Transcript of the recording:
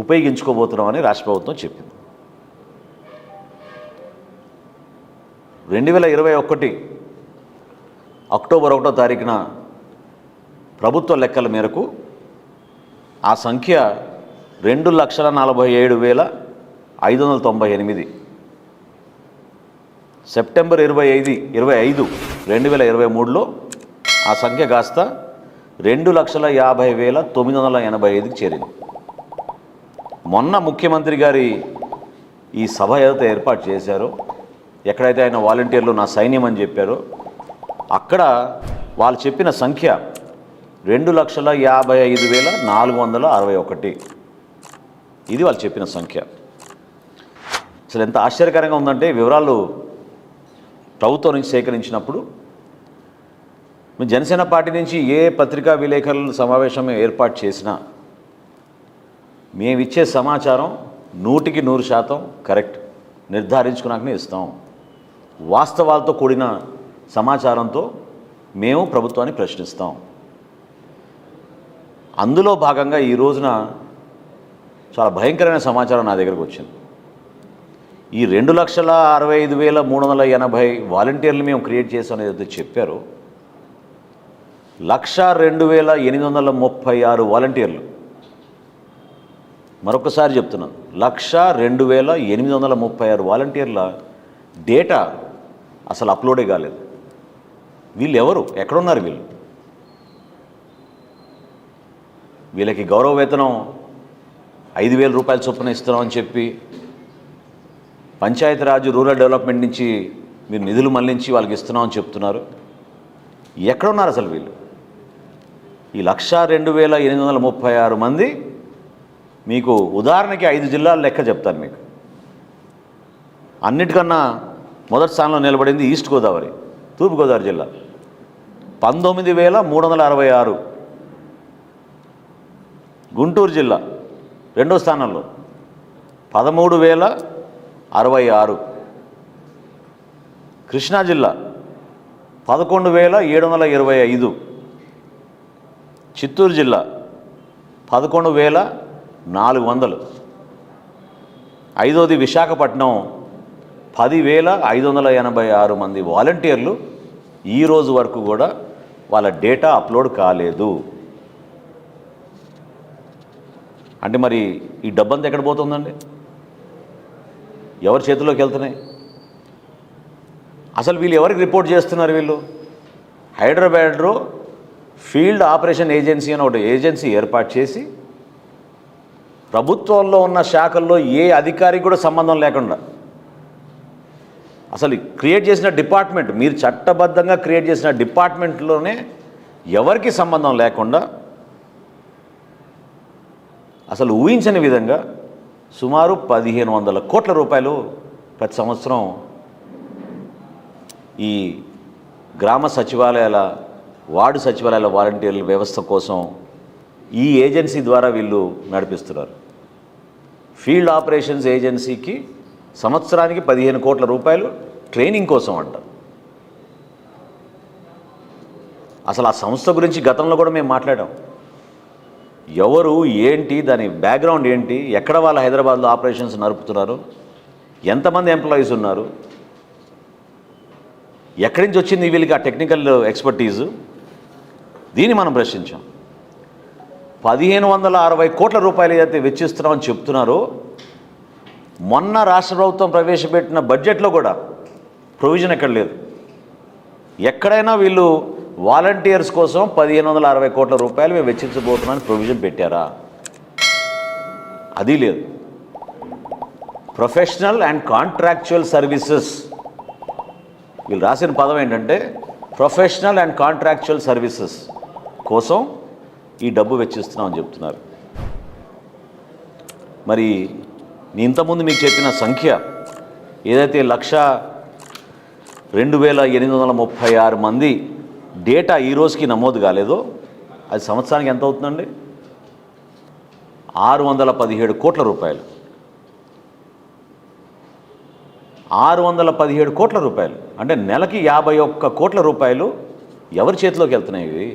ఉపయోగించుకోబోతున్నామని రాష్ట్ర ప్రభుత్వం చెప్పింది. 2021 అక్టోబర్ 1వ తారీఖున ప్రభుత్వ లెక్కల మేరకు ఆ సంఖ్య 2,47,598. సెప్టెంబర్ 25, 2023లో ఆ సంఖ్య కాస్త 2,50,985కి చేరింది. మొన్న ముఖ్యమంత్రి గారి ఈ సభ ఏదైతే ఏర్పాటు చేశారో, ఎక్కడైతే ఆయన వాలంటీర్లు నా సైన్యం అని చెప్పారో, అక్కడ వాళ్ళు చెప్పిన సంఖ్య 2,55,461. ఇది వాళ్ళు చెప్పిన సంఖ్య. అసలు ఎంత ఆశ్చర్యకరంగా ఉందంటే, వివరాలు ప్రభుత్వం నుంచి సేకరించినప్పుడు జనసేన పార్టీ నుంచి ఏ పత్రికా విలేకరుల సమావేశం ఏర్పాటు చేసినా మేమిచ్చే సమాచారం 100% కరెక్ట్, నిర్ధారించుకున్నాకనే ఇస్తాం. వాస్తవాలతో కూడిన సమాచారంతో మేము ప్రభుత్వాన్ని ప్రశ్నిస్తాం. అందులో భాగంగా ఈ రోజున చాలా భయంకరమైన సమాచారం నా దగ్గరకు వచ్చింది. ఈ 2,65,380 వాలంటీర్లు మేము క్రియేట్ చేసాం ఏదైతే చెప్పారో, 1,02,836 వాలంటీర్లు, మరొకసారి చెప్తున్నాను, 1,02,836 వాలంటీర్ల డేటా అసలు అప్లోడే కాలేదు. వీళ్ళు ఎవరు? ఎక్కడున్నారు వీళ్ళు? వీళ్ళకి గౌరవ వేతనం 5,000 రూపాయల చొప్పున ఇస్తున్నామని చెప్పి పంచాయతీరాజ్ రూరల్ డెవలప్మెంట్ నుంచి మీరు నిధులు మళ్లించి వాళ్ళకి ఇస్తున్నామని చెప్తున్నారు. ఎక్కడున్నారు అసలు వీళ్ళు? ఈ 1,02,836 మంది, మీకు ఉదాహరణకి 5 జిల్లాల లెక్క చెప్తాను మీకు. అన్నిటికన్నా మొదటి స్థానంలో నిలబడింది ఈస్ట్ గోదావరి, తూర్పుగోదావరి జిల్లా, 19,366. గుంటూరు జిల్లా రెండో స్థానంలో 13,066. కృష్ణా జిల్లా 11,725. చిత్తూరు జిల్లా 11,400. ఐదోది విశాఖపట్నం 10,586 మంది వాలంటీర్లు ఈ రోజు వరకు కూడా వాళ్ళ డేటా అప్లోడ్ కాలేదు. అంటే మరి ఈ డబ్బంతా ఎక్కడ పోతుందండి? ఎవరి చేతిలోకి వెళ్తున్నాయి? అసలు వీళ్ళు ఎవరికి రిపోర్ట్ చేస్తున్నారు? వీళ్ళు హైదరాబాద్లో ఫీల్డ్ ఆపరేషన్ ఏజెన్సీ అని ఒకటి ఏజెన్సీ ఏర్పాటు చేసి, ప్రభుత్వంలో ఉన్న శాఖల్లో ఏ అధికారికి కూడా సంబంధం లేకుండా, అసలు క్రియేట్ చేసిన డిపార్ట్మెంట్, మీరు చట్టబద్ధంగా క్రియేట్ చేసిన డిపార్ట్మెంట్లోనే ఎవరికి సంబంధం లేకుండా, అసలు ఊహించని విధంగా సుమారు 1,500 కోట్ల రూపాయలు ప్రతి సంవత్సరం ఈ గ్రామ సచివాలయాల, వార్డు సచివాలయాల వాలంటీర్ల వ్యవస్థ కోసం ఈ ఏజెన్సీ ద్వారా వీళ్ళు నడిపిస్తున్నారు. ఫీల్డ్ ఆపరేషన్స్ ఏజెన్సీకి సంవత్సరానికి 15 కోట్ల రూపాయలు ట్రైనింగ్ కోసం అంట. అసలు ఆ సంస్థ గురించి గతంలో కూడా మేము మాట్లాడాం. ఎవరు, ఏంటి, దాని బ్యాక్గ్రౌండ్ ఏంటి, ఎక్కడ వాళ్ళు హైదరాబాద్లో ఆపరేషన్స్ నడుపుతున్నారు, ఎంతమంది ఎంప్లాయీస్ ఉన్నారు, ఎక్కడి నుంచి వచ్చింది వీళ్ళకి ఆ టెక్నికల్ ఎక్స్పర్టీజు, దీన్ని మనం ప్రశ్నించాం. 1,560 కోట్ల రూపాయలు ఏదైతే వెచ్చిస్తున్నామని చెప్తున్నారో, మొన్న రాష్ట్ర ప్రభుత్వం ప్రవేశపెట్టిన బడ్జెట్లో కూడా ప్రొవిజన్ ఎక్కడ లేదు. ఎక్కడైనా వీళ్ళు వాలంటీర్స్ కోసం 1,560 కోట్ల రూపాయలు మేము వెచ్చించబోతున్నామని ప్రొవిజన్ పెట్టారా? అది లేదు. ప్రొఫెషనల్ అండ్ కాంట్రాక్చువల్ సర్వీసెస్, వీళ్ళు రాసిన పదం ఏంటంటే ప్రొఫెషనల్ అండ్ కాంట్రాక్చువల్ సర్వీసెస్ కోసం ఈ డబ్బు వెచ్చిస్తున్నామని చెప్తున్నారు. మరి నేను ఇంతకుముందు మీకు చెప్పిన సంఖ్య ఏదైతే 1,02,836 మంది డేటా ఈ రోజుకి నమోదు కాలేదో, అది సంవత్సరానికి ఎంత అవుతుందండి? 617 కోట్ల రూపాయలు. 617 కోట్ల రూపాయలు అంటే నెలకి 51 కోట్ల రూపాయలు ఎవరి చేతిలోకి వెళ్తున్నాయి ఇవి?